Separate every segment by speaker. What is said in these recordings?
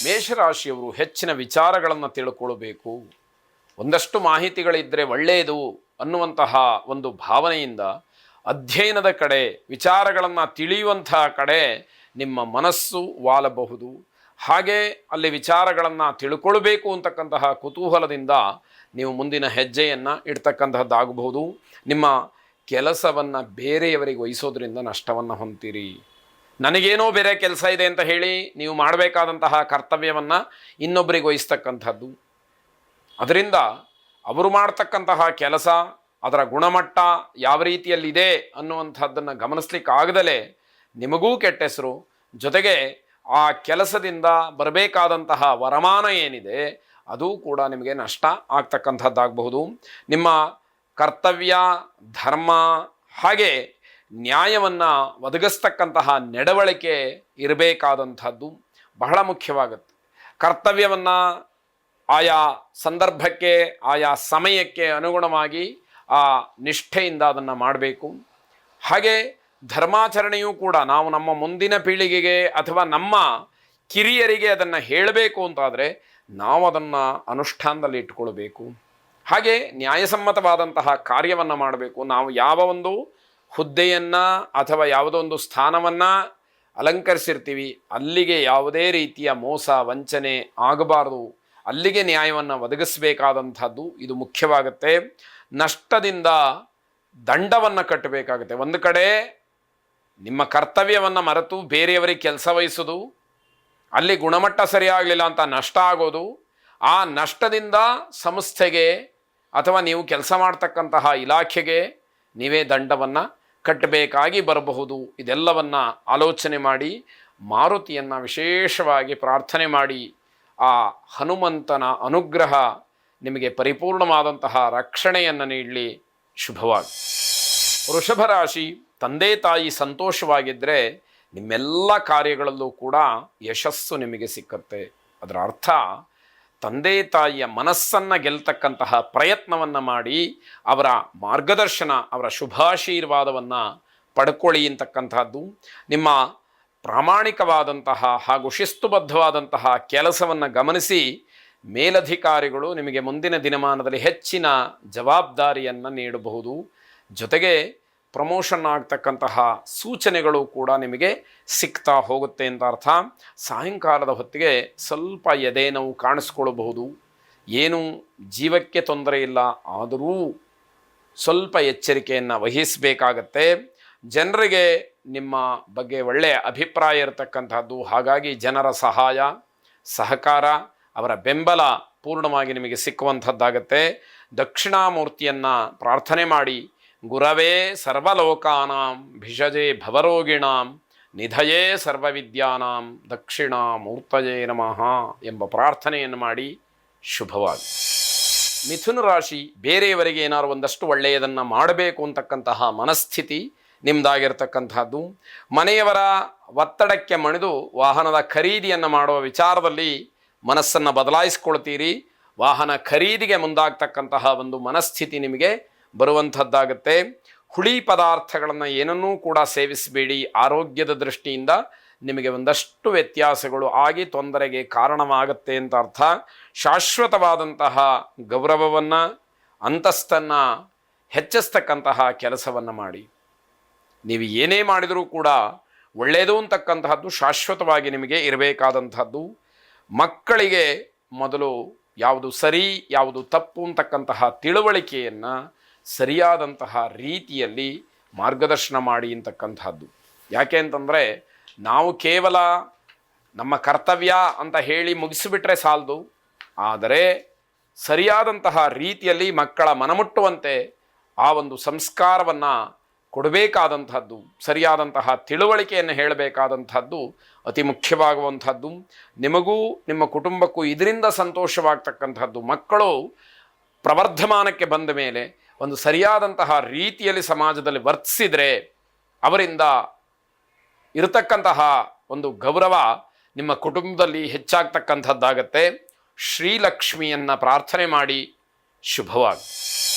Speaker 1: ಮೇಷರಾಶಿಯವರು ಹೆಚ್ಚಿನ ವಿಚಾರಗಳನ್ನು ತಿಳ್ಕೊಳ್ಬೇಕು. ಒಂದಷ್ಟು ಮಾಹಿತಿಗಳಿದ್ದರೆ ಒಳ್ಳೆಯದು ಅನ್ನುವಂತಹ ಒಂದು ಭಾವನೆಯಿಂದ ಅಧ್ಯಯನದ ಕಡೆ, ವಿಚಾರಗಳನ್ನು ತಿಳಿಯುವಂತಹ ಕಡೆ ನಿಮ್ಮ ಮನಸ್ಸು ವಾಲಬಹುದು. ಹಾಗೆ ಅಲ್ಲಿ ವಿಚಾರಗಳನ್ನು ತಿಳ್ಕೊಳ್ಬೇಕು ಅಂತಕ್ಕಂತಹ ಕುತೂಹಲದಿಂದ ನೀವು ಮುಂದಿನ ಹೆಜ್ಜೆಯನ್ನು ಇಡ್ತಕ್ಕಂತಹದ್ದಾಗಬಹುದು. ನಿಮ್ಮ ಕೆಲಸವನ್ನು ಬೇರೆಯವರಿಗೆ ವಹಿಸೋದ್ರಿಂದ ನಷ್ಟವನ್ನು ಹೊಂತೀರಿ. ನನಗೇನೋ ಬೇರೆ ಕೆಲಸ ಇದೆ ಅಂತ ಹೇಳಿ ನೀವು ಮಾಡಬೇಕಾದಂತಹ ಕರ್ತವ್ಯವನ್ನು ಇನ್ನೊಬ್ಬರಿಗೆ ವಹಿಸ್ತಕ್ಕಂಥದ್ದು, ಅದರಿಂದ ಅವರು ಮಾಡ್ತಕ್ಕಂತಹ ಕೆಲಸ, ಅದರ ಗುಣಮಟ್ಟ ಯಾವ ರೀತಿಯಲ್ಲಿದೆ ಅನ್ನುವಂಥದ್ದನ್ನು ಗಮನಿಸ್ಲಿಕ್ಕಾಗದಲೇ ನಿಮಗೂ ಕೆಟ್ಟ ಹೆಸರು, ಜೊತೆಗೆ ಆ ಕೆಲಸದಿಂದ ಬರಬೇಕಾದಂತಹ ವರಮಾನ ಏನಿದೆ ಅದು ಕೂಡ ನಿಮಗೆ ನಷ್ಟ ಆಗ್ತಕ್ಕಂಥದ್ದಾಗಬಹುದು. ನಿಮ್ಮ ಕರ್ತವ್ಯ, ಧರ್ಮ ಹಾಗೆ ನ್ಯಾಯವನ್ನು ಒದಗಿಸ್ತಕ್ಕಂತಹ ನಡವಳಿಕೆ ಇರಬೇಕಾದಂಥದ್ದು ಬಹಳ ಮುಖ್ಯವಾಗುತ್ತೆ. ಕರ್ತವ್ಯವನ್ನು ಆಯಾ ಸಂದರ್ಭಕ್ಕೆ, ಆಯಾ ಸಮಯಕ್ಕೆ ಅನುಗುಣವಾಗಿ ಆ ನಿಷ್ಠೆಯಿಂದ ಅದನ್ನು ಮಾಡಬೇಕು. ಹಾಗೆ ಧರ್ಮಾಚರಣೆಯೂ ಕೂಡ ನಾವು ನಮ್ಮ ಮುಂದಿನ ಪೀಳಿಗೆಗೆ ಅಥವಾ ನಮ್ಮ ಕಿರಿಯರಿಗೆ ಅದನ್ನು ಹೇಳಬೇಕು ಅಂತಾದರೆ ನಾವು ಅದನ್ನು ಅನುಷ್ಠಾನದಲ್ಲಿ ಇಟ್ಕೊಳ್ಬೇಕು. ಹಾಗೆ ನ್ಯಾಯಸಮ್ಮತವಾದಂತಹ ಕಾರ್ಯವನ್ನು ಮಾಡಬೇಕು. ನಾವು ಯಾವ ಒಂದು ಹುದ್ದೆಯನ್ನು ಅಥವಾ ಯಾವುದೋ ಒಂದು ಸ್ಥಾನವನ್ನು ಅಲಂಕರಿಸಿರ್ತೀವಿ ಅಲ್ಲಿಗೆ ಯಾವುದೇ ರೀತಿಯ ಮೋಸ ವಂಚನೆ ಆಗಬಾರದು, ಅಲ್ಲಿಗೆ ನ್ಯಾಯವನ್ನು ಒದಗಿಸಬೇಕಾದಂಥದ್ದು ಇದು ಮುಖ್ಯವಾಗುತ್ತೆ. ನಷ್ಟದಿಂದ ದಂಡವನ್ನು ಕಟ್ಟಬೇಕಾಗುತ್ತೆ. ಒಂದು ಕಡೆ ನಿಮ್ಮ ಕರ್ತವ್ಯವನ್ನು ಮರೆತು ಬೇರೆಯವರಿಗೆ ಕೆಲಸ ವಹಿಸೋದು, ಅಲ್ಲಿ ಗುಣಮಟ್ಟ ಸರಿಯಾಗಲಿಲ್ಲ ಅಂತ ನಷ್ಟ ಆಗೋದು, ಆ ನಷ್ಟದಿಂದ ಸಂಸ್ಥೆಗೆ ಅಥವಾ ನೀವು ಕೆಲಸ ಮಾಡ್ತಕ್ಕಂತಹ ಇಲಾಖೆಗೆ ನೀವೇ ದಂಡವನ್ನು ಕಟ್ಟಬೇಕಾಗಿ ಬರಬಹುದು. ಇದೆಲ್ಲವನ್ನು ಆಲೋಚನೆ ಮಾಡಿ ಮಾರುತಿಯನ್ನು ವಿಶೇಷವಾಗಿ ಪ್ರಾರ್ಥನೆ ಮಾಡಿ ಆ ಹನುಮಂತನ ಅನುಗ್ರಹ ನಿಮಗೆ ಪರಿಪೂರ್ಣವಾದಂತಹ ರಕ್ಷಣೆಯನ್ನು ನೀಡಲಿ. ಶುಭವಾಗಿ. ವೃಷಭ ರಾಶಿ, ತಂದೆ ತಾಯಿ ಸಂತೋಷವಾಗಿದ್ದರೆ ನಿಮ್ಮೆಲ್ಲ ಕಾರ್ಯಗಳಲ್ಲೂ ಕೂಡ ಯಶಸ್ಸು ನಿಮಗೆ ಸಿಕ್ಕತ್ತೆ. ಅದರ ಅರ್ಥ ತಂದೆ ತಾಯಿಯ ಮನಸ್ಸನ್ನು ಗೆಲ್ತಕ್ಕಂತಹ ಪ್ರಯತ್ನವನ್ನು ಮಾಡಿ ಅವರ ಮಾರ್ಗದರ್ಶನ, ಅವರ ಶುಭಾಶೀರ್ವಾದವನ್ನು ಪಡ್ಕೊಳ್ಳಿ ಅಂತಕ್ಕಂಥದ್ದು. ನಿಮ್ಮ ಪ್ರಾಮಾಣಿಕವಾದಂತಹ ಹಾಗೂ ಶಿಸ್ತುಬದ್ಧವಾದಂತಹ ಕೆಲಸವನ್ನು ಗಮನಿಸಿ ಮೇಲಧಿಕಾರಿಗಳು ನಿಮಗೆ ಮುಂದಿನ ದಿನಮಾನದಲ್ಲಿ ಹೆಚ್ಚಿನ ಜವಾಬ್ದಾರಿಯನ್ನು ನೀಡಬಹುದು. ಜೊತೆಗೆ ಪ್ರಮೋಷನ್ ಆಗ್ತಕ್ಕಂತಹ ಸೂಚನೆಗಳು ಕೂಡ ನಿಮಗೆ ಸಿಗ್ತಾ ಹೋಗುತ್ತೆ ಅಂತ ಅರ್ಥ. ಸಾಯಂಕಾಲದ ಹೊತ್ತಿಗೆ ಸ್ವಲ್ಪ ಎದೆ ನೋವು ಕಾಣಿಸ್ಕೊಳ್ಬಹುದು. ಏನು ಜೀವಕ್ಕೆ ತೊಂದರೆ ಇಲ್ಲ, ಆದರೂ ಸ್ವಲ್ಪ ಎಚ್ಚರಿಕೆಯನ್ನು ವಹಿಸಬೇಕಾಗತ್ತೆ. ಜನರಿಗೆ ನಿಮ್ಮ ಬಗ್ಗೆ ಒಳ್ಳೆಯ ಅಭಿಪ್ರಾಯ ಇರತಕ್ಕಂಥದ್ದು, ಹಾಗಾಗಿ ಜನರ ಸಹಾಯ ಸಹಕಾರ, ಅವರ ಬೆಂಬಲ ಪೂರ್ಣವಾಗಿ ನಿಮಗೆ ಸಿಕ್ಕುವಂಥದ್ದಾಗತ್ತೆ. ದಕ್ಷಿಣಾಮೂರ್ತಿಯನ್ನು ಪ್ರಾರ್ಥನೆ ಮಾಡಿ, ಗುರವೇ ಸರ್ವಲೋಕಾನಾಂ ಭಿಷಜೇ ಭವರೋಗಿಣಾಂ ನಿಧಯೇ ಸರ್ವವಿದ್ಯಾನಾಂ ದಕ್ಷಿಣಾಮೂರ್ತಯೇ ನಮಃ ಎಂಬ ಪ್ರಾರ್ಥನೆಯನ್ನು ಮಾಡಿ. ಶುಭವಾಗಿ. ಮಿಥುನ ರಾಶಿ, ಬೇರೆಯವರಿಗೆ ಏನಾದ್ರು ಒಂದಷ್ಟು ಒಳ್ಳೆಯದನ್ನು ಮಾಡಬೇಕು ಅಂತಕ್ಕಂತಹ ಮನಸ್ಥಿತಿ ನಿಮ್ಮದಾಗಿರ್ತಕ್ಕಂಥದ್ದು. ಮನೆಯವರ ಒತ್ತಡಕ್ಕೆ ಮಣಿದು ವಾಹನದ ಖರೀದಿಯನ್ನು ಮಾಡುವ ವಿಚಾರದಲ್ಲಿ ಮನಸ್ಸನ್ನು ಬದಲಾಯಿಸ್ಕೊಳ್ತೀರಿ. ವಾಹನ ಖರೀದಿಗೆ ಮುಂದಾಗ್ತಕ್ಕಂತಹ ಒಂದು ಮನಸ್ಥಿತಿ ನಿಮಗೆ ಬರುವಂಥದ್ದಾಗುತ್ತೆ. ಹುಳಿ ಪದಾರ್ಥಗಳನ್ನು ಏನನ್ನೂ ಕೂಡ ಸೇವಿಸಬೇಡಿ. ಆರೋಗ್ಯದ ದೃಷ್ಟಿಯಿಂದ ನಿಮಗೆ ಒಂದಷ್ಟು ವ್ಯತ್ಯಾಸಗಳು ಆಗಿ ತೊಂದರೆಗೆ ಕಾರಣವಾಗುತ್ತೆ ಅಂತ ಅರ್ಥ. ಶಾಶ್ವತವಾದಂತಹ ಗೌರವವನ್ನು, ಅಂತಸ್ತನ್ನು ಹೆಚ್ಚಿಸ್ತಕ್ಕಂತಹ ಕೆಲಸವನ್ನು ಮಾಡಿ. ನೀವು ಏನೇ ಮಾಡಿದರೂ ಕೂಡ ಒಳ್ಳೆಯದು ಅಂತಕ್ಕಂತಹದ್ದು ಶಾಶ್ವತವಾಗಿ ನಿಮಗೆ ಇರಬೇಕಾದಂಥದ್ದು. ಮಕ್ಕಳಿಗೆ ಮೊದಲು ಯಾವುದು ಸರಿ ಯಾವುದು ತಪ್ಪು ಅಂತಕ್ಕಂತಹ ತಿಳುವಳಿಕೆಯನ್ನು ಸರಿಯಾದಂತಹ ರೀತಿಯಲ್ಲಿ ಮಾರ್ಗದರ್ಶನ ಮಾಡಿ ಅಂತಕ್ಕಂಥದ್ದು. ಯಾಕೆ ಅಂತಂದರೆ ನಾವು ಕೇವಲ ನಮ್ಮ ಕರ್ತವ್ಯ ಅಂತ ಹೇಳಿ ಮುಗಿಸಿಬಿಟ್ರೆ ಸಾಲದು, ಆದರೆ ಸರಿಯಾದಂತಹ ರೀತಿಯಲ್ಲಿ ಮಕ್ಕಳ ಮನಮುಟ್ಟುವಂತೆ ಆ ಒಂದು ಸಂಸ್ಕಾರವನ್ನು ಕೊಡಬೇಕಾದಂಥದ್ದು, ಸರಿಯಾದಂತಹ ತಿಳುವಳಿಕೆಯನ್ನು ಹೇಳಬೇಕಾದಂಥದ್ದು ಅತಿ ಮುಖ್ಯವಾಗುವಂಥದ್ದು. ನಿಮಗೂ ನಿಮ್ಮ ಕುಟುಂಬಕ್ಕೂ ಇದರಿಂದ ಸಂತೋಷವಾಗ್ತಕ್ಕಂಥದ್ದು. ಮಕ್ಕಳು ಪ್ರವರ್ಧಮಾನಕ್ಕೆ ಬಂದ ಮೇಲೆ ಒಂದು ಸರಿಯಾದಂತಹ ರೀತಿಯಲ್ಲಿ ಸಮಾಜದಲ್ಲಿ ವರ್ತಿಸಿದರೆ ಅವರಿಂದ ಇರತಕ್ಕಂತಹ ಒಂದು ಗೌರವ ನಿಮ್ಮ ಕುಟುಂಬದಲ್ಲಿ ಹೆಚ್ಚಾಗ್ತಕ್ಕಂಥದ್ದಾಗತ್ತೆ. ಶ್ರೀಲಕ್ಷ್ಮಿಯನ್ನು ಪ್ರಾರ್ಥನೆ ಮಾಡಿ. ಶುಭವಾಗಿ.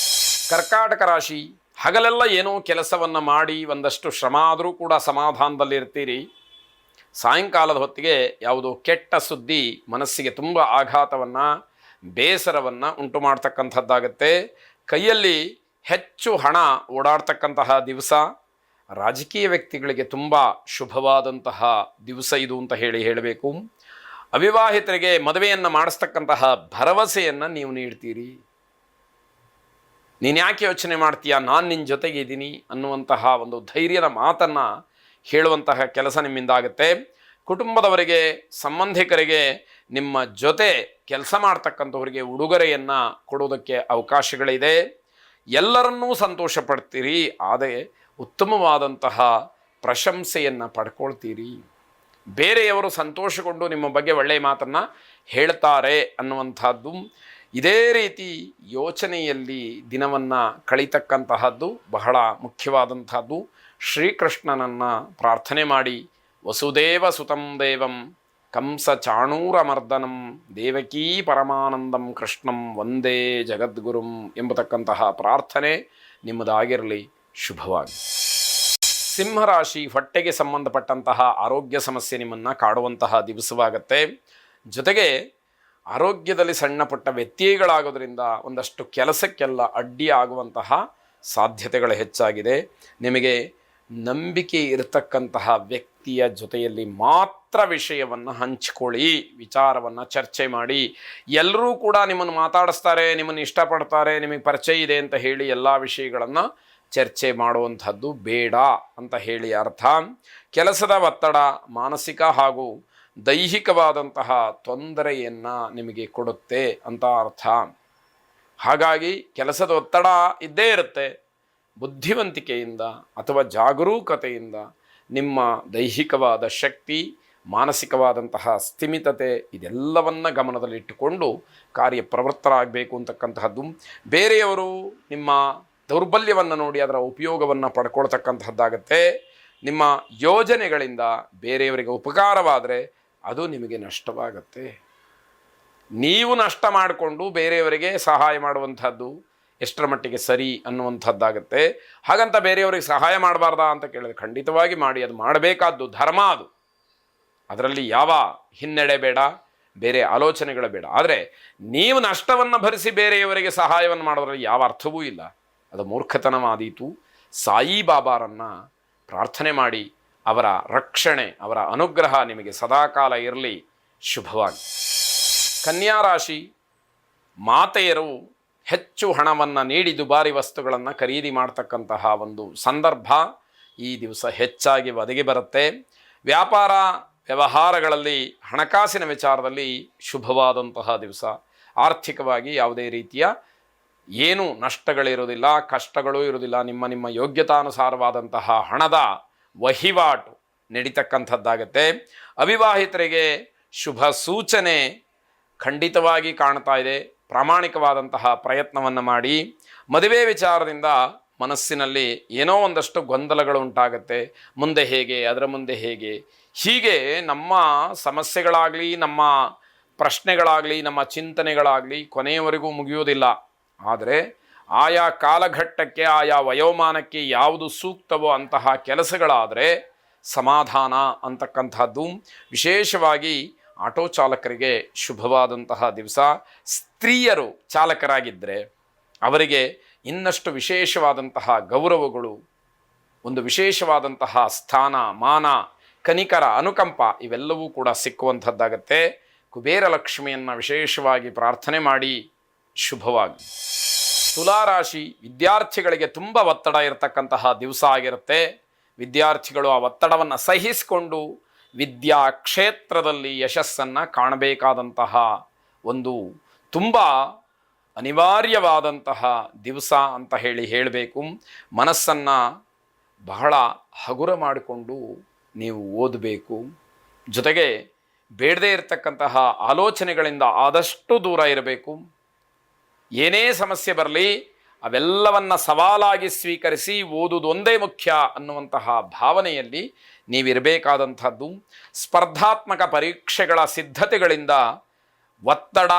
Speaker 1: ಕರ್ಕಾಟಕ ರಾಶಿ, ಹಗಲೆಲ್ಲ ಏನೋ ಕೆಲಸವನ್ನು ಮಾಡಿ ಒಂದಷ್ಟು ಶ್ರಮ ಆದರೂ ಕೂಡ ಸಮಾಧಾನದಲ್ಲಿರ್ತೀರಿ. ಸಾಯಂಕಾಲದ ಹೊತ್ತಿಗೆ ಯಾವುದೋ ಕೆಟ್ಟ ಸುದ್ದಿ ಮನಸ್ಸಿಗೆ ತುಂಬ ಆಘಾತವನ್ನು ಬೇಸರವನ್ನು ಉಂಟು ಮಾಡ್ತಕ್ಕಂಥದ್ದಾಗತ್ತೆ. ಕೈಯಲ್ಲಿ ಹೆಚ್ಚು ಹಣ ಓಡಾಡ್ತಕ್ಕಂತಹ ದಿವಸ. ರಾಜಕೀಯ ವ್ಯಕ್ತಿಗಳಿಗೆ ತುಂಬ ಶುಭವಾದಂತಹ ದಿವಸ ಇದು ಅಂತ ಹೇಳಬೇಕು. ಅವಿವಾಹಿತರಿಗೆ ಮದುವೆಯನ್ನು ಮಾಡಿಸ್ತಕ್ಕಂತಹ ಭರವಸೆಯನ್ನು ನೀವು ನೀಡ್ತೀರಿ. ನೀನು ಯಾಕೆ ಯೋಚನೆ ಮಾಡ್ತೀಯಾ, ನಾನು ನಿನ್ನ ಜೊತೆಗೆ ಇದ್ದೀನಿ ಅನ್ನುವಂತಹ ಒಂದು ಧೈರ್ಯದ ಮಾತನ್ನು ಹೇಳುವಂತಹ ಕೆಲಸ ನಿಮ್ಮಿಂದಾಗುತ್ತೆ. ಕುಟುಂಬದವರಿಗೆ, ಸಂಬಂಧಿಕರಿಗೆ, ನಿಮ್ಮ ಜೊತೆ ಕೆಲಸ ಮಾಡ್ತಕ್ಕಂಥವರಿಗೆ ಉಡುಗೊರೆಯನ್ನು ಕೊಡೋದಕ್ಕೆ ಅವಕಾಶಗಳಿದೆ. ಎಲ್ಲರನ್ನೂ ಸಂತೋಷ ಪಡ್ತೀರಿ, ಆದರೆ ಉತ್ತಮವಾದಂತಹ ಪ್ರಶಂಸೆಯನ್ನು ಪಡ್ಕೊಳ್ತೀರಿ. ಬೇರೆಯವರು ಸಂತೋಷಗೊಂಡು ನಿಮ್ಮ ಬಗ್ಗೆ ಒಳ್ಳೆಯ ಮಾತನ್ನು ಹೇಳ್ತಾರೆ ಅನ್ನುವಂಥದ್ದು. ಇದೇ ರೀತಿ ಯೋಚನೆಯಲ್ಲಿ ದಿನವನ್ನು ಕಳೀತಕ್ಕಂತಹದ್ದು ಬಹಳ ಮುಖ್ಯವಾದಂಥದ್ದು. ಶ್ರೀಕೃಷ್ಣನನ್ನು ಪ್ರಾರ್ಥನೆ ಮಾಡಿ, ವಸುದೇವ ಸುತಂ ದೇವಂ ಕಂಸ ಚಾಣೂರಮರ್ದನಂ ದೇವಕೀ ಪರಮಾನಂದಂ ಕೃಷ್ಣಂ ವಂದೇ ಜಗದ್ಗುರುಂ ಎಂಬತಕ್ಕಂತಹ ಪ್ರಾರ್ಥನೆ ನಿಮ್ಮದಾಗಿರಲಿ. ಶುಭವಾಗಿ. ಸಿಂಹರಾಶಿ, ಹೊಟ್ಟೆಗೆ ಸಂಬಂಧಪಟ್ಟಂತಹ ಆರೋಗ್ಯ ಸಮಸ್ಯೆ ನಿಮ್ಮನ್ನು ಕಾಡುವಂತಹ ದಿವಸವಾಗತ್ತೆ. ಜೊತೆಗೆ ಆರೋಗ್ಯದಲ್ಲಿ ಸಣ್ಣ ಪುಟ್ಟ ವ್ಯತ್ಯಯಗಳಾಗೋದ್ರಿಂದ ಒಂದಷ್ಟು ಕೆಲಸಕ್ಕೆಲ್ಲ ಅಡ್ಡಿ ಆಗುವಂತಹ ಸಾಧ್ಯತೆಗಳು ಹೆಚ್ಚಾಗಿದೆ. ನಿಮಗೆ ನಂಬಿಕೆ ಇರತಕ್ಕಂತಹ ವ್ಯಕ್ತಿಯ ಜೊತೆಯಲ್ಲಿ ಮಾತ್ರ ವಿಷಯವನ್ನು ಹಂಚಿಕೊಳ್ಳಿ, ವಿಚಾರವನ್ನು ಚರ್ಚೆ ಮಾಡಿ. ಎಲ್ಲರೂ ಕೂಡ ನಿಮ್ಮನ್ನು ಮಾತಾಡಿಸ್ತಾರೆ, ನಿಮ್ಮನ್ನು ಇಷ್ಟಪಡ್ತಾರೆ, ನಿಮಗೆ ಪರಿಚಯ ಇದೆ ಅಂತ ಹೇಳಿ ಎಲ್ಲ ವಿಷಯಗಳನ್ನು ಚರ್ಚೆ ಮಾಡುವಂಥದ್ದು ಬೇಡ ಅಂತ ಹೇಳಿ ಅರ್ಥ. ಕೆಲಸದ ಒತ್ತಡ ಮಾನಸಿಕ ಹಾಗೂ ದೈಹಿಕವಾದಂತಹ ತೊಂದರೆಯನ್ನು ನಿಮಗೆ ಕೊಡುತ್ತೆ ಅಂತ ಅರ್ಥ. ಹಾಗಾಗಿ ಕೆಲಸದ ಒತ್ತಡ ಇದ್ದೇ ಇರುತ್ತೆ. ಬುದ್ಧಿವಂತಿಕೆಯಿಂದ ಅಥವಾ ಜಾಗರೂಕತೆಯಿಂದ ನಿಮ್ಮ ದೈಹಿಕವಾದ ಶಕ್ತಿ, ಮಾನಸಿಕವಾದಂತಹ ಸ್ಥಿಮಿತತೆ ಇದೆಲ್ಲವನ್ನು ಗಮನದಲ್ಲಿಟ್ಟುಕೊಂಡು ಕಾರ್ಯಪ್ರವೃತ್ತರಾಗಬೇಕು ಅಂತಕ್ಕಂತಹದ್ದು. ಬೇರೆಯವರು ನಿಮ್ಮ ದೌರ್ಬಲ್ಯವನ್ನು ನೋಡಿ ಅದರ ಉಪಯೋಗವನ್ನು ಪಡ್ಕೊಳ್ತಕ್ಕಂತಹದ್ದಾಗತ್ತೆ. ನಿಮ್ಮ ಯೋಜನೆಗಳಿಂದ ಬೇರೆಯವರಿಗೆ ಉಪಕಾರವಾದರೆ ಅದು ನಿಮಗೆ ನಷ್ಟವಾಗತ್ತೆ. ನೀವು ನಷ್ಟ ಮಾಡಿಕೊಂಡು ಬೇರೆಯವರಿಗೆ ಸಹಾಯ ಮಾಡುವಂಥದ್ದು ಎಷ್ಟರ ಮಟ್ಟಿಗೆ ಸರಿ ಅನ್ನುವಂಥದ್ದಾಗತ್ತೆ. ಹಾಗಂತ ಬೇರೆಯವರಿಗೆ ಸಹಾಯ ಮಾಡಬಾರ್ದಾ ಅಂತ ಕೇಳಿದ್ರೆ ಖಂಡಿತವಾಗಿ ಮಾಡಿ, ಅದು ಮಾಡಬೇಕಾದ್ದು ಧರ್ಮ. ಅದು ಅದರಲ್ಲಿ ಯಾವ ಹಿನ್ನಡೆ ಬೇಡ, ಬೇರೆ ಆಲೋಚನೆಗಳು ಬೇಡ. ಆದರೆ ನೀವು ನಷ್ಟವನ್ನು ಭರಿಸಿ ಬೇರೆಯವರಿಗೆ ಸಹಾಯವನ್ನು ಮಾಡೋದ್ರಲ್ಲಿ ಯಾವ ಅರ್ಥವೂ ಇಲ್ಲ, ಅದು ಮೂರ್ಖತನವಾದೀತು. ಸಾಯಿಬಾಬಾರನ್ನು ಪ್ರಾರ್ಥನೆ ಮಾಡಿ, ಅವರ ರಕ್ಷಣೆ, ಅವರ ಅನುಗ್ರಹ ನಿಮಗೆ ಸದಾಕಾಲ ಇರಲಿ. ಶುಭವಾಗಿ. ಕನ್ಯಾ ರಾಶಿ, ಮಾತೆಯರು ಹೆಚ್ಚು ಹಣವನ್ನು ನೀಡಿ ದುಬಾರಿ ವಸ್ತುಗಳನ್ನು ಖರೀದಿ ಮಾಡ್ತಕ್ಕಂತಹ ಒಂದು ಸಂದರ್ಭ ಈ ದಿವಸ ಹೆಚ್ಚಾಗಿ ಒದಗಿ ಬರುತ್ತೆ. ವ್ಯಾಪಾರ ವ್ಯವಹಾರಗಳಲ್ಲಿ, ಹಣಕಾಸಿನ ವಿಚಾರದಲ್ಲಿ ಶುಭವಾದಂತಹ ದಿವಸ. ಆರ್ಥಿಕವಾಗಿ ಯಾವುದೇ ರೀತಿಯ ಏನೂ ನಷ್ಟಗಳಿರೋದಿಲ್ಲ, ಕಷ್ಟಗಳೂ ಇರೋದಿಲ್ಲ. ನಿಮ್ಮ ಯೋಗ್ಯತಾನುಸಾರವಾದಂತಹ ಹಣದ ವಹಿವಾಟು ನಡೀತಕ್ಕಂಥದ್ದಾಗತ್ತೆ. ಅವಿವಾಹಿತರಿಗೆ ಶುಭ ಸೂಚನೆ ಖಂಡಿತವಾಗಿ ಕಾಣ್ತಾ ಇದೆ. ಪ್ರಾಮಾಣಿಕವಾದಂತಹ ಪ್ರಯತ್ನವನ್ನು ಮಾಡಿ. ಮದುವೆ ವಿಚಾರದಿಂದ ಮನಸ್ಸಿನಲ್ಲಿ ಏನೋ ಒಂದಷ್ಟು ಗೊಂದಲಗಳು ಉಂಟಾಗತ್ತೆ. ಮುಂದೆ ಹೇಗೆ, ಅದರ ಮುಂದೆ ಹೇಗೆ, ಹೀಗೆ ನಮ್ಮ ಸಮಸ್ಯೆಗಳಾಗಲಿ, ನಮ್ಮ ಪ್ರಶ್ನೆಗಳಾಗಲಿ, ನಮ್ಮ ಚಿಂತನೆಗಳಾಗಲಿ ಕೊನೆಯವರೆಗೂ ಮುಗಿಯೋದಿಲ್ಲ. ಆದರೆ ಆಯಾ ಕಾಲಘಟ್ಟಕ್ಕೆ, ಆಯಾ ವಯೋಮಾನಕ್ಕೆ ಯಾವುದು ಸೂಕ್ತವೋ ಅಂತಹ ಕೆಲಸಗಳಾದರೆ ಸಮಾಧಾನ ಅಂತಕ್ಕಂಥದ್ದು. ವಿಶೇಷವಾಗಿ ಆಟೋ ಚಾಲಕರಿಗೆ ಶುಭವಾದಂತಹ ದಿವಸ. ಸ್ತ್ರೀಯರು ಚಾಲಕರಾಗಿದ್ದರೆ ಅವರಿಗೆ ಇನ್ನಷ್ಟು ವಿಶೇಷವಾದಂತಹ ಗೌರವಗಳು, ಒಂದು ವಿಶೇಷವಾದಂತಹ ಸ್ಥಾನ, ಮಾನ, ಕನಿಕರ, ಅನುಕಂಪ ಇವೆಲ್ಲವೂ ಕೂಡ ಸಿಕ್ಕುವಂಥದ್ದಾಗತ್ತೆ. ಕುಬೇರ ಲಕ್ಷ್ಮಿಯನ್ನು ವಿಶೇಷವಾಗಿ ಪ್ರಾರ್ಥನೆ ಮಾಡಿ. ಶುಭವಾಗಿ. ತುಲಾರಾಶಿ, ವಿದ್ಯಾರ್ಥಿಗಳಿಗೆ ತುಂಬ ಒತ್ತಡ ಇರತಕ್ಕಂತಹ ದಿವಸ ಆಗಿರುತ್ತೆ. ವಿದ್ಯಾರ್ಥಿಗಳು ಆ ಒತ್ತಡವನ್ನು ಸಹಿಸಿಕೊಂಡು ವಿದ್ಯಾ ಕ್ಷೇತ್ರದಲ್ಲಿ ಯಶಸ್ಸನ್ನು ಕಾಣಬೇಕಾದಂತಹ ಒಂದು ತುಂಬ ಅನಿವಾರ್ಯವಾದಂತಹ ದಿವಸ ಅಂತ ಹೇಳಬೇಕು. ಮನಸ್ಸನ್ನು ಬಹಳ ಹಗುರ ಮಾಡಿಕೊಂಡು ನೀವು ಓದಬೇಕು. ಜೊತೆಗೆ ಬೇಡದೇ ಇರತಕ್ಕಂತಹ ಆಲೋಚನೆಗಳಿಂದ ಆದಷ್ಟು ದೂರ ಇರಬೇಕು. ಏನೇ ಸಮಸ್ಯೆ ಬರಲಿ ಅವೆಲ್ಲವನ್ನು ಸವಾಲಾಗಿ ಸ್ವೀಕರಿಸಿ ಓದುವುದು ಒಂದೇ ಮುಖ್ಯ ಅನ್ನುವಂತಹ ಭಾವನೆಯಲ್ಲಿ ನೀವಿರಬೇಕಾದಂಥದ್ದು. ಸ್ಪರ್ಧಾತ್ಮಕ ಪರೀಕ್ಷೆಗಳ ಸಿದ್ಧತೆಗಳಿಂದ ಒತ್ತಡ,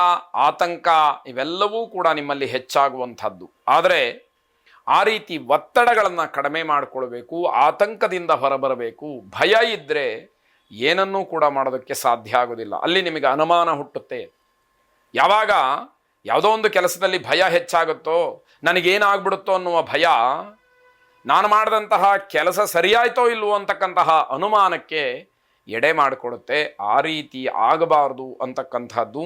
Speaker 1: ಆತಂಕ ಇವೆಲ್ಲವೂ ಕೂಡ ನಿಮ್ಮಲ್ಲಿ ಹೆಚ್ಚಾಗುವಂಥದ್ದು. ಆದರೆ ಆ ರೀತಿ ಒತ್ತಡಗಳನ್ನು ಕಡಿಮೆ ಮಾಡಿಕೊಳ್ಬೇಕು, ಆತಂಕದಿಂದ ಹೊರಬರಬೇಕು. ಭಯ ಇದ್ದರೆ ಏನನ್ನೂ ಕೂಡ ಮಾಡೋದಕ್ಕೆ ಸಾಧ್ಯ ಆಗೋದಿಲ್ಲ. ಅಲ್ಲಿ ನಿಮಗೆ ಅನುಮಾನ ಹುಟ್ಟುತ್ತೆ. ಯಾವಾಗ ಯಾವುದೋ ಒಂದು ಕೆಲಸದಲ್ಲಿ ಭಯ ಹೆಚ್ಚಾಗುತ್ತೋ, ನನಗೇನಾಗ್ಬಿಡುತ್ತೋ ಅನ್ನುವ ಭಯ, ನಾನು ಮಾಡಿದಂತಹ ಕೆಲಸ ಸರಿಯಾಯ್ತೋ ಇಲ್ವೋ ಅಂತಕ್ಕಂತಹ ಅನುಮಾನಕ್ಕೆ ಎಡೆ ಮಾಡಿಕೊಡುತ್ತೆ. ಆ ರೀತಿ ಆಗಬಾರ್ದು ಅಂತಕ್ಕಂಥದ್ದು.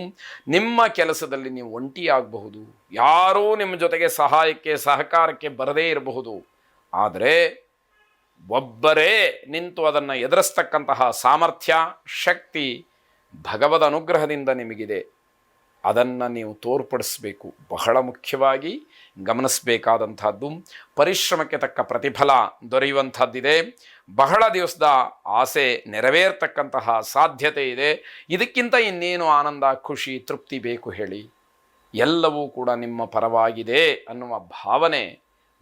Speaker 1: ನಿಮ್ಮ ಕೆಲಸದಲ್ಲಿ ನೀವು ಒಂಟಿಯಾಗಬಹುದು, ಯಾರೂ ನಿಮ್ಮ ಜೊತೆಗೆ ಸಹಾಯಕ್ಕೆ ಸಹಕಾರಕ್ಕೆ ಬರದೇ ಇರಬಹುದು. ಆದರೆ ಒಬ್ಬರೇ ನಿಂತು ಅದನ್ನು ಎದುರಿಸ್ತಕ್ಕಂತಹ ಸಾಮರ್ಥ್ಯ, ಶಕ್ತಿ ಭಗವದ್ ಅನುಗ್ರಹದಿಂದ ನಿಮಗಿದೆ. ಅದನ್ನು ನೀವು ತೋರ್ಪಡಿಸಬೇಕು. ಬಹಳ ಮುಖ್ಯವಾಗಿ ಗಮನಿಸಬೇಕಾದಂಥದ್ದು, ಪರಿಶ್ರಮಕ್ಕೆ ತಕ್ಕ ಪ್ರತಿಫಲ ದೊರೆಯುವಂಥದ್ದಿದೆ. ಬಹಳ ದಿವಸದ ಆಸೆ ನೆರವೇರ್ತಕ್ಕಂತಹ ಸಾಧ್ಯತೆ ಇದೆ. ಇದಕ್ಕಿಂತ ಇನ್ನೇನು ಆನಂದ, ಖುಷಿ, ತೃಪ್ತಿ ಬೇಕು ಹೇಳಿ? ಎಲ್ಲವೂ ಕೂಡ ನಿಮ್ಮ ಪರವಾಗಿದೆ ಅನ್ನುವ ಭಾವನೆ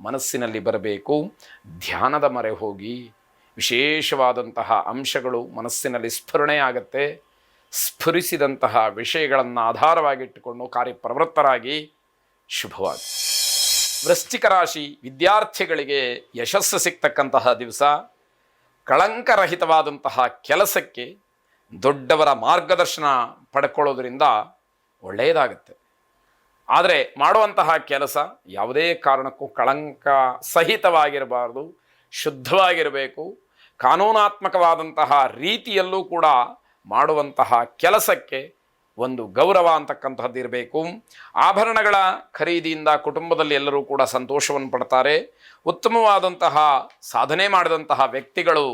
Speaker 1: ಮನಸ್ಸಿನಲ್ಲಿ ಬರಬೇಕು. ಧ್ಯಾನದ ಮೊರೆ ಹೋಗಿ ವಿಶೇಷವಾದಂತಹ ಅಂಶಗಳು ಮನಸ್ಸಿನಲ್ಲಿ ಸ್ಫುರಣೆಯಾಗತ್ತೆ. ಸ್ಫುರಿಸಿದಂತಹ ವಿಷಯಗಳನ್ನು ಆಧಾರವಾಗಿಟ್ಟುಕೊಂಡು ಕಾರ್ಯಪ್ರವೃತ್ತರಾಗಿ. ಶುಭವಾಗಿ. ವೃಶ್ಚಿಕ ರಾಶಿ ವಿದ್ಯಾರ್ಥಿಗಳಿಗೆ ಯಶಸ್ಸು ಸಿಗ್ತಕ್ಕಂತಹ ದಿವಸ. ಕಳಂಕರಹಿತವಾದಂತಹ ಕೆಲಸಕ್ಕೆ ದೊಡ್ಡವರ ಮಾರ್ಗದರ್ಶನ ಪಡ್ಕೊಳ್ಳೋದ್ರಿಂದ ಒಳ್ಳೆಯದಾಗುತ್ತೆ. ಆದರೆ ಮಾಡುವಂತಹ ಕೆಲಸ ಯಾವುದೇ ಕಾರಣಕ್ಕೂ ಕಳಂಕ ಸಹಿತವಾಗಿರಬಾರ್ದು, ಶುದ್ಧವಾಗಿರಬೇಕು. ಕಾನೂನಾತ್ಮಕವಾದಂತಹ ರೀತಿಯಲ್ಲೂ ಕೂಡ ಮಾಡುವಂತಹ ಕೆಲಸಕ್ಕೆ ಒಂದು ಗೌರವ ಅಂತಕ್ಕಂಥದ್ದು ಇರಬೇಕು. ಆಭರಣಗಳ ಖರೀದಿಯಿಂದ ಕುಟುಂಬದಲ್ಲಿ ಎಲ್ಲರೂ ಕೂಡ ಸಂತೋಷವನ್ನು ಪಡ್ತಾರೆ. ಉತ್ತಮವಾದಂತಹ ಸಾಧನೆ ಮಾಡಿದಂತಹ ವ್ಯಕ್ತಿಗಳು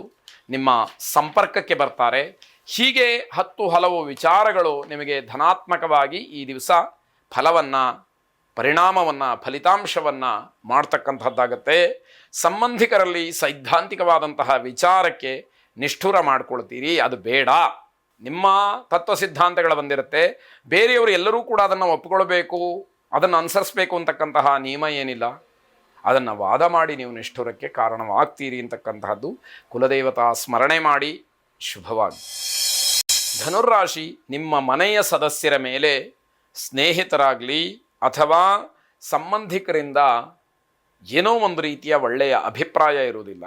Speaker 1: ನಿಮ್ಮ ಸಂಪರ್ಕಕ್ಕೆ ಬರ್ತಾರೆ. ಹೀಗೆ ಹಲವು ವಿಚಾರಗಳು ನಿಮಗೆ ಧನಾತ್ಮಕವಾಗಿ ಈ ದಿವಸ ಫಲವನ್ನು, ಪರಿಣಾಮವನ್ನು, ಫಲಿತಾಂಶವನ್ನು ಮಾಡ್ತಕ್ಕಂಥದ್ದಾಗತ್ತೆ. ಸಂಬಂಧಿಕರಲ್ಲಿ ಸೈದ್ಧಾಂತಿಕವಾದಂತಹ ವಿಚಾರಕ್ಕೆ ನಿಷ್ಠುರ ಮಾಡ್ಕೊಳ್ತೀರಿ, ಅದು ಬೇಡ. ನಿಮ್ಮ ತತ್ವ ಸಿದ್ಧಾಂತಗಳು ಬಂದಿರುತ್ತೆ. ಬೇರೆಯವರು ಎಲ್ಲರೂ ಕೂಡ ಅದನ್ನು ಒಪ್ಕೊಳ್ಬೇಕು, ಅದನ್ನು ಅನುಸರಿಸಬೇಕು ಅಂತಕ್ಕಂತಹ ನಿಯಮ ಏನಿಲ್ಲ. ಅದನ್ನು ವಾದ ಮಾಡಿ ನೀವು ನಿಷ್ಠುರಕ್ಕೆ ಕಾರಣವಾಗ್ತೀರಿ ಅಂತಕ್ಕಂತಹದ್ದು. ಕುಲದೇವತಾ ಸ್ಮರಣೆ ಮಾಡಿ. ಶುಭವಾಗಿ. ಧನುರ್ರಾಶಿ, ನಿಮ್ಮ ಮನೆಯ ಸದಸ್ಯರ ಮೇಲೆ ಸ್ನೇಹಿತರಾಗಲಿ ಅಥವಾ ಸಂಬಂಧಿಕರಿಂದ ಏನೋ ಒಂದು ರೀತಿಯ ಒಳ್ಳೆಯ ಅಭಿಪ್ರಾಯ ಇರುವುದಿಲ್ಲ.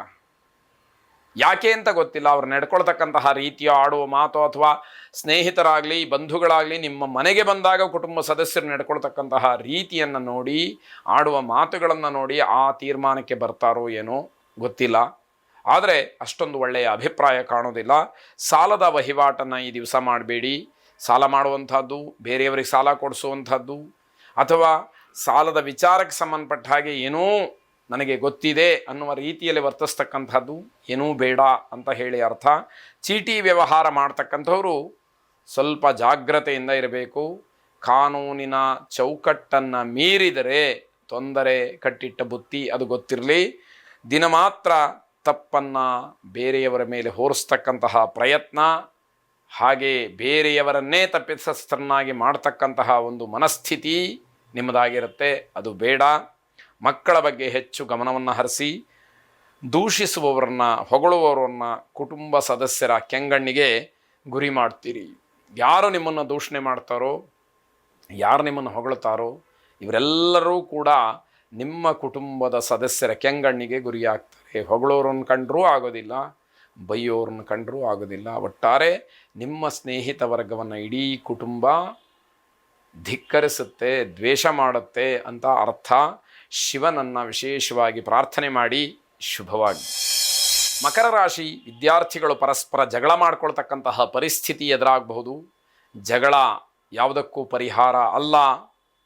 Speaker 1: ಯಾಕೆ ಅಂತ ಗೊತ್ತಿಲ್ಲ. ಅವ್ರು ನಡ್ಕೊಳ್ತಕ್ಕಂತಹ ರೀತಿಯ ಆಡುವ ಮಾತು, ಅಥವಾ ಸ್ನೇಹಿತರಾಗಲಿ ಬಂಧುಗಳಾಗಲಿ ನಿಮ್ಮ ಮನೆಗೆ ಬಂದಾಗ ಕುಟುಂಬ ಸದಸ್ಯರು ನಡ್ಕೊಳ್ತಕ್ಕಂತಹ ರೀತಿಯನ್ನು ನೋಡಿ, ಆಡುವ ಮಾತುಗಳನ್ನು ನೋಡಿ ಆ ತೀರ್ಮಾನಕ್ಕೆ ಬರ್ತಾರೋ ಏನೋ ಗೊತ್ತಿಲ್ಲ. ಆದರೆ ಅಷ್ಟೊಂದು ಒಳ್ಳೆಯ ಅಭಿಪ್ರಾಯ ಕಾಣೋದಿಲ್ಲ. ಸಾಲದ ವಹಿವಾಟನ್ನು ಈ ದಿವಸ ಮಾಡಬೇಡಿ. ಸಾಲ ಮಾಡುವಂಥದ್ದು, ಬೇರೆಯವರಿಗೆ ಸಾಲ ಕೊಡಿಸುವಂಥದ್ದು, ಅಥವಾ ಸಾಲದ ವಿಚಾರಕ್ಕೆ ಸಂಬಂಧಪಟ್ಟ ಹಾಗೆ ಏನೋ ನನಗೆ ಗೊತ್ತಿದೆ ಅನ್ನುವ ರೀತಿಯಲ್ಲಿ ವರ್ತಿಸ್ತಕ್ಕಂಥದ್ದು ಏನೂ ಬೇಡ ಅಂತ ಹೇಳಿ ಅರ್ಥ. ಚೀಟಿ ವ್ಯವಹಾರ ಮಾಡ್ತಕ್ಕಂಥವರು ಸ್ವಲ್ಪ ಜಾಗ್ರತೆಯಿಂದ ಇರಬೇಕು. ಕಾನೂನಿನ ಚೌಕಟ್ಟನ್ನು ಮೀರಿದರೆ ತೊಂದರೆ, ಕಟ್ಟಿಟ್ಟ ಬುತ್ತಿ, ಅದು ಗೊತ್ತಿರಲಿ. ದಿನ ಮಾತ್ರ ತಪ್ಪನ್ನು ಬೇರೆಯವರ ಮೇಲೆ ಹೊರಿಸ್ತಕ್ಕಂತಹ ಪ್ರಯತ್ನ, ಹಾಗೆ ಬೇರೆಯವರನ್ನೇ ತಪ್ಪಿತಸ್ಥರನ್ನಾಗಿ ಮಾಡ್ತಕ್ಕಂತಹ ಒಂದು ಮನಸ್ಥಿತಿ ನಿಮ್ಮದಾಗಿರುತ್ತೆ, ಅದು ಬೇಡ. ಮಕ್ಕಳ ಬಗ್ಗೆ ಹೆಚ್ಚು ಗಮನವನ್ನು ಹರಿಸಿ. ದೂಷಿಸುವವರನ್ನ, ಹೊಗಳುವವರನ್ನ ಕುಟುಂಬ ಸದಸ್ಯರ ಕೆಂಗಣ್ಣಿಗೆ ಗುರಿ ಮಾಡ್ತೀರಿ. ಯಾರು ನಿಮ್ಮನ್ನು ದೂಷಣೆ ಮಾಡ್ತಾರೋ, ಯಾರು ನಿಮ್ಮನ್ನು ಹೊಗಳ್ತಾರೋ, ಇವರೆಲ್ಲರೂ ಕೂಡ ನಿಮ್ಮ ಕುಟುಂಬದ ಸದಸ್ಯರ ಕೆಂಗಣ್ಣಿಗೆ ಗುರಿಯಾಗ್ತಾರೆ. ಹೊಗಳೋರನ್ನು ಕಂಡರೂ ಆಗೋದಿಲ್ಲ, ಬೈಯೋರನ್ನು ಕಂಡರೂ ಆಗೋದಿಲ್ಲ. ಒಟ್ಟಾರೆ ನಿಮ್ಮ ಸ್ನೇಹಿತ ವರ್ಗವನ್ನು ಇಡೀ ಕುಟುಂಬ ಧಿಕ್ಕರಿಸುತ್ತೆ, ದ್ವೇಷ ಮಾಡುತ್ತೆ ಅಂತ ಅರ್ಥ. ಶಿವನನ್ನು ವಿಶೇಷವಾಗಿ ಪ್ರಾರ್ಥನೆ ಮಾಡಿ. ಶುಭವಾಗಿ. ಮಕರ ರಾಶಿ ವಿದ್ಯಾರ್ಥಿಗಳು ಪರಸ್ಪರ ಜಗಳ ಮಾಡ್ಕೊಳ್ತಕ್ಕಂತಹ ಪರಿಸ್ಥಿತಿ ಎದುರಾಗಬಹುದು. ಜಗಳ ಯಾವುದಕ್ಕೂ ಪರಿಹಾರ ಅಲ್ಲ.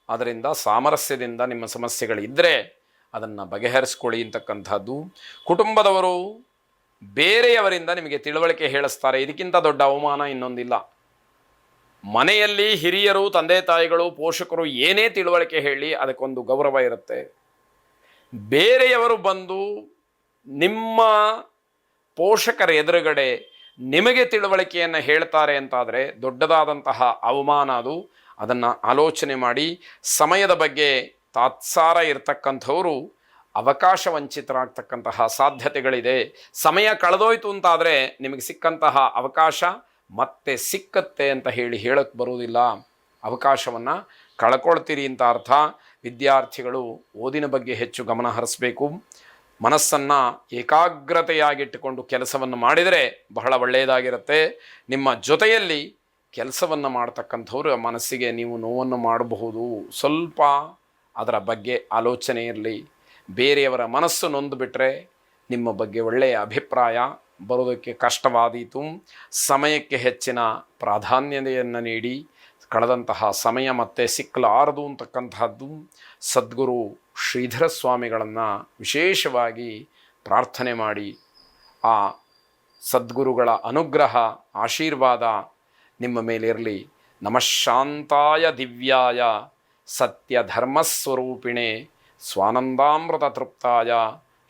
Speaker 1: ಅದರಿಂದ ಸಾಮರಸ್ಯದಿಂದ ನಿಮ್ಮ ಸಮಸ್ಯೆಗಳಿದ್ದರೆ ಅದನ್ನು ಬಗೆಹರಿಸ್ಕೊಳ್ಳಿ ಅಂತಕ್ಕಂಥದ್ದು. ಕುಟುಂಬದವರು ಬೇರೆಯವರಿಂದ ನಿಮಗೆ ತಿಳುವಳಿಕೆ ಹೇಳಿಸ್ತಾರೆ. ಇದಕ್ಕಿಂತ ದೊಡ್ಡ ಅವಮಾನ ಇನ್ನೊಂದಿಲ್ಲ. ಮನೆಯಲ್ಲಿ ಹಿರಿಯರು, ತಂದೆ ತಾಯಿಗಳು, ಪೋಷಕರು ಏನೇ ತಿಳುವಳಿಕೆ ಹೇಳಿ ಅದಕ್ಕೊಂದು ಗೌರವ ಇರುತ್ತೆ. ಬೇರೆಯವರು ಬಂದು ನಿಮ್ಮ ಪೋಷಕರ ಎದುರುಗಡೆ ನಿಮಗೆ ತಿಳುವಳಿಕೆಯನ್ನು ಹೇಳ್ತಾರೆ ಅಂತಾದರೆ ದೊಡ್ಡದಾದಂತಹ ಅವಮಾನ ಅದು. ಅದನ್ನು ಆಲೋಚನೆ ಮಾಡಿ. ಸಮಯದ ಬಗ್ಗೆ ತಾತ್ಸಾರ ಇರತಕ್ಕಂಥವರು ಅವಕಾಶ ವಂಚಿತರಾಗ್ತಕ್ಕಂತಹ ಸಾಧ್ಯತೆಗಳಿದೆ. ಸಮಯ ಕಳೆದೋಯ್ತು ಅಂತಾದರೆ ನಿಮಗೆ ಸಿಕ್ಕಂತಹ ಅವಕಾಶ ಮತ್ತೆ ಸಿಕ್ಕತ್ತೆ ಅಂತ ಹೇಳಕ್ಕೆ ಬರುವುದಿಲ್ಲ. ಅವಕಾಶವನ್ನು ಕಳ್ಕೊಳ್ತೀರಿ ಅಂತ ಅರ್ಥ. ವಿದ್ಯಾರ್ಥಿಗಳು ಓದಿನ ಬಗ್ಗೆ ಹೆಚ್ಚು ಗಮನ ಹರಿಸಬೇಕು. ಮನಸ್ಸನ್ನು ಏಕಾಗ್ರತೆಯಾಗಿಟ್ಟುಕೊಂಡು ಕೆಲಸವನ್ನು ಮಾಡಿದರೆ ಬಹಳ ಒಳ್ಳೆಯದಾಗಿರುತ್ತೆ. ನಿಮ್ಮ ಜೊತೆಯಲ್ಲಿ ಕೆಲಸವನ್ನು ಮಾಡ್ತಕ್ಕಂಥವ್ರು ಮನಸ್ಸಿಗೆ ನೀವು ನೋವನ್ನು ಮಾಡಬಹುದು. ಸ್ವಲ್ಪ ಅದರ ಬಗ್ಗೆ ಆಲೋಚನೆ ಇರಲಿ. ಬೇರೆಯವರ ಮನಸ್ಸು ನೊಂದು ಬಿಟ್ಟರೆ ನಿಮ್ಮ ಬಗ್ಗೆ ಒಳ್ಳೆಯ ಅಭಿಪ್ರಾಯ ಬರೋದಕ್ಕೆ ಕಷ್ಟವಾದೀತು. ಸಮಯಕ್ಕೆ ಹೆಚ್ಚಿನ ಪ್ರಾಧಾನ್ಯತೆಯನ್ನು ನೀಡಿ ಕಳೆದಂತಹ ಸಮಯ ಮತ್ತೆ ಸಿಕ್ಕಲಾರದು ಅಂತಕ್ಕಂತಹದ್ದು ಸದ್ಗುರು ಶ್ರೀಧರ ಸ್ವಾಮಿಗಳನ್ನು ವಿಶೇಷವಾಗಿ ಪ್ರಾರ್ಥನೆ ಮಾಡಿ ಆ ಸದ್ಗುರುಗಳ ಅನುಗ್ರಹ ಆಶೀರ್ವಾದ ನಿಮ್ಮ ಮೇಲಿರಲಿ. ನಮಃ ಶಾಂತಾಯ ದಿವ್ಯಾಯ ಸತ್ಯ ಧರ್ಮಸ್ವರೂಪಿಣೆ ಸ್ವಾನಂದಾಮೃತ ತೃಪ್ತಾಯ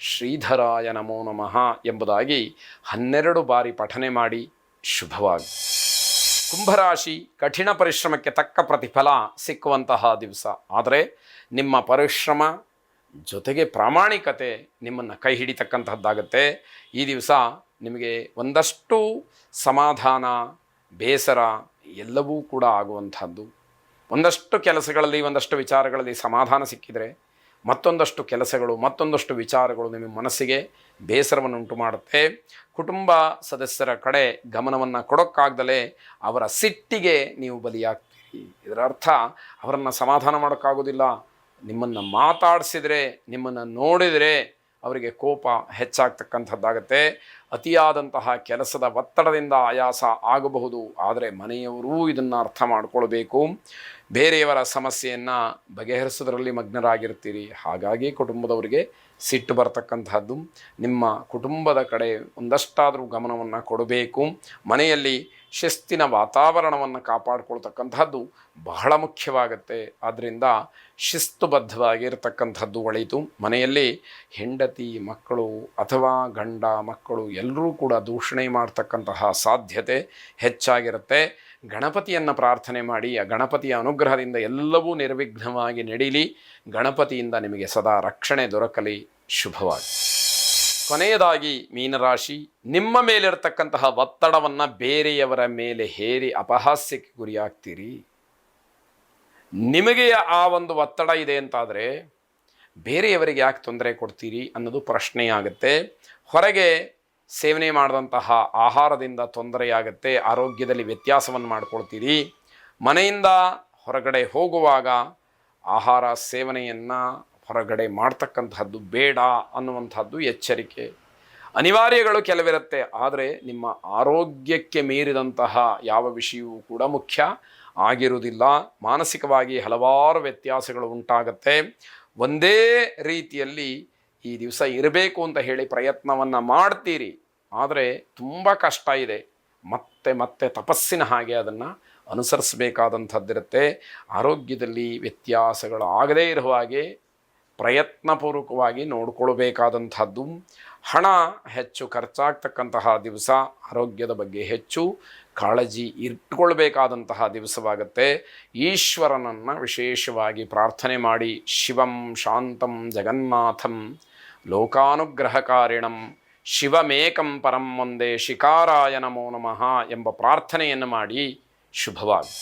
Speaker 1: ಶ್ರೀಧರಾಯ ನಮೋ ನಮಃ ಎಂಬುದಾಗಿ 12 ಬಾರಿ ಪಠನೆ ಮಾಡಿ ಶುಭವಾಗಿ. ಕುಂಭರಾಶಿ ಕಠಿಣ ಪರಿಶ್ರಮಕ್ಕೆ ತಕ್ಕ ಪ್ರತಿಫಲ ಸಿಕ್ಕುವಂತಹ ದಿವಸ. ಆದರೆ ನಿಮ್ಮ ಪರಿಶ್ರಮ ಜೊತೆಗೆ ಪ್ರಾಮಾಣಿಕತೆ ನಿಮ್ಮನ್ನು ಕೈ ಹಿಡಿತಕ್ಕಂತಹದ್ದಾಗತ್ತೆ. ಈ ದಿವಸ ನಿಮಗೆ ಒಂದಷ್ಟು ಸಮಾಧಾನ, ಬೇಸರ ಎಲ್ಲವೂ ಕೂಡ ಆಗುವಂಥದ್ದು. ಒಂದಷ್ಟು ಕೆಲಸಗಳಲ್ಲಿ, ಒಂದಷ್ಟು ವಿಚಾರಗಳಲ್ಲಿ ಸಮಾಧಾನ ಸಿಕ್ಕಿದರೆ ಮತ್ತೊಂದಷ್ಟು ಕೆಲಸಗಳು, ಮತ್ತೊಂದಷ್ಟು ವಿಚಾರಗಳು ನಿಮ್ಮ ಮನಸ್ಸಿಗೆ ಬೇಸರವನ್ನು ಉಂಟು ಮಾಡುತ್ತೆ. ಕುಟುಂಬ ಸದಸ್ಯರ ಕಡೆ ಗಮನವನ್ನು ಕೊಡೋಕ್ಕಾಗ್ದಲೇ ಅವರ ಸಿಟ್ಟಿಗೆ ನೀವು ಬಲಿಯಾಗ್ತೀರಿ. ಇದರ ಅರ್ಥ ಅವರನ್ನು ಸಮಾಧಾನ ಮಾಡೋಕ್ಕಾಗೋದಿಲ್ಲ. ನಿಮ್ಮನ್ನು ಮಾತಾಡಿಸಿದರೆ, ನಿಮ್ಮನ್ನು ನೋಡಿದರೆ ಅವರಿಗೆ ಕೋಪ ಹೆಚ್ಚಾಗ್ತಕ್ಕಂಥದ್ದಾಗತ್ತೆ. ಅತಿಯಾದಂತಹ ಕೆಲಸದ ಒತ್ತಡದಿಂದ ಆಯಾಸ ಆಗಬಹುದು. ಆದರೆ ಮನೆಯವರೂ ಇದನ್ನು ಅರ್ಥ ಮಾಡಿಕೊಳ್ಬೇಕು. ಬೇರೆಯವರ ಸಮಸ್ಯೆಯನ್ನು ಬಗೆಹರಿಸೋದ್ರಲ್ಲಿ ಮಗ್ನರಾಗಿರ್ತೀರಿ. ಹಾಗಾಗಿ ಕುಟುಂಬದವರಿಗೆ ಸಿಟ್ಟು ಬರ್ತಕ್ಕಂಥದ್ದು. ನಿಮ್ಮ ಕುಟುಂಬದ ಕಡೆ ಒಂದಷ್ಟಾದರೂ ಗಮನವನ್ನು ಕೊಡಬೇಕು. ಮನೆಯಲ್ಲಿ ಶಿಸ್ತಿನ ವಾತಾವರಣವನ್ನು ಕಾಪಾಡಿಕೊಳ್ತಕ್ಕಂಥದ್ದು ಬಹಳ ಮುಖ್ಯವಾಗುತ್ತೆ. ಆದ್ದರಿಂದ ಶಿಸ್ತುಬದ್ಧವಾಗಿರ್ತಕ್ಕಂಥದ್ದು ಒಳಿತು. ಮನೆಯಲ್ಲಿ ಹೆಂಡತಿ, ಮಕ್ಕಳು ಅಥವಾ ಗಂಡ ಮಕ್ಕಳು ಎಲ್ಲರೂ ಕೂಡ ದೂಷಣೆ ಮಾಡ್ತಕ್ಕಂತಹ ಸಾಧ್ಯತೆ ಹೆಚ್ಚಾಗಿರುತ್ತೆ. ಗಣಪತಿಯನ್ನು ಪ್ರಾರ್ಥನೆ ಮಾಡಿ ಆ ಗಣಪತಿಯ ಅನುಗ್ರಹದಿಂದ ಎಲ್ಲವೂ ನಿರ್ವಿಘ್ನವಾಗಿ ನಡೀಲಿ. ಗಣಪತಿಯಿಂದ ನಿಮಗೆ ಸದಾ ರಕ್ಷಣೆ ದೊರಕಲಿ. ಶುಭವಾಗಿ. ಕೊನೆಯದಾಗಿ ಮೀನರಾಶಿ, ನಿಮ್ಮ ಮೇಲಿರ್ತಕ್ಕಂತಹ ಒತ್ತಡವನ್ನು ಬೇರೆಯವರ ಮೇಲೆ ಹೇರಿ ಅಪಹಾಸ್ಯಕ್ಕೆ ಗುರಿಯಾಗ್ತೀರಿ. ನಿಮಗೆ ಆ ಒಂದು ಒತ್ತಡ ಇದೆ ಅಂತಾದರೆ ಬೇರೆಯವರಿಗೆ ಯಾಕೆ ತೊಂದರೆ ಕೊಡ್ತೀರಿ ಅನ್ನೋದು ಪ್ರಶ್ನೆಯಾಗುತ್ತೆ. ಹೊರಗೆ ಸೇವನೆ ಮಾಡಿದಂತಹ ಆಹಾರದಿಂದ ತೊಂದರೆಯಾಗುತ್ತೆ, ಆರೋಗ್ಯದಲ್ಲಿ ವ್ಯತ್ಯಾಸವನ್ನು ಮಾಡ್ಕೊಳ್ತೀರಿ. ಮನೆಯಿಂದ ಹೊರಗಡೆ ಹೋಗುವಾಗ ಆಹಾರ ಸೇವನೆಯನ್ನು ಹೊರಗಡೆ ಮಾಡ್ತಕ್ಕಂಥದ್ದು ಬೇಡ ಅನ್ನುವಂಥದ್ದು ಎಚ್ಚರಿಕೆ. ಅನಿವಾರ್ಯಗಳು ಕೆಲವಿರುತ್ತೆ, ಆದರೆ ನಿಮ್ಮ ಆರೋಗ್ಯಕ್ಕೆ ಮೀರಿದಂತಹ ಯಾವ ವಿಷಯವೂ ಕೂಡ ಮುಖ್ಯ ಆಗಿರುವುದಿಲ್ಲ. ಮಾನಸಿಕವಾಗಿ ಹಲವಾರು ವ್ಯತ್ಯಾಸಗಳು ಉಂಟಾಗತ್ತೆ. ಒಂದೇ ರೀತಿಯಲ್ಲಿ ಈ ದಿವಸ ಇರಬೇಕು ಅಂತ ಹೇಳಿ ಪ್ರಯತ್ನವನ್ನು ಮಾಡ್ತೀರಿ, ಆದರೆ ತುಂಬ ಕಷ್ಟ ಇದೆ. ಮತ್ತೆ ಮತ್ತೆ ತಪಸ್ಸಿನ ಹಾಗೆ ಅದನ್ನು ಅನುಸರಿಸಬೇಕಾದಂಥದ್ದಿರುತ್ತೆ. ಆರೋಗ್ಯದಲ್ಲಿ ವ್ಯತ್ಯಾಸಗಳು ಆಗದೇ ಇರುವ ಹಾಗೆ ಪ್ರಯತ್ನಪೂರ್ವಕವಾಗಿ ನೋಡಿಕೊಳ್ಬೇಕಾದಂಥದ್ದು. ಹಣ ಹೆಚ್ಚು ಖರ್ಚಾಗ್ತಕ್ಕಂತಹ ದಿವಸ. ಆರೋಗ್ಯದ ಬಗ್ಗೆ ಹೆಚ್ಚು ಕಾಳಜಿ ಇಟ್ಕೊಳ್ಬೇಕಾದಂತಹ ದಿವಸವಾಗುತ್ತೆ. ಈಶ್ವರನನ್ನು ವಿಶೇಷವಾಗಿ ಪ್ರಾರ್ಥನೆ ಮಾಡಿ ಶಿವಂ ಶಾಂತಂ ಜಗನ್ನಾಥಂ ಲೋಕಾನುಗ್ರಹಕಾರಿಣಂ ಶಿವಮೇಕಂ ಪರಂ ಒಂದೇ ಶಿಕಾರಾಯ ನಮೋ ನಮಃ ಎಂಬ ಪ್ರಾರ್ಥನೆಯನ್ನು ಮಾಡಿ ಶುಭವಾಗಿ.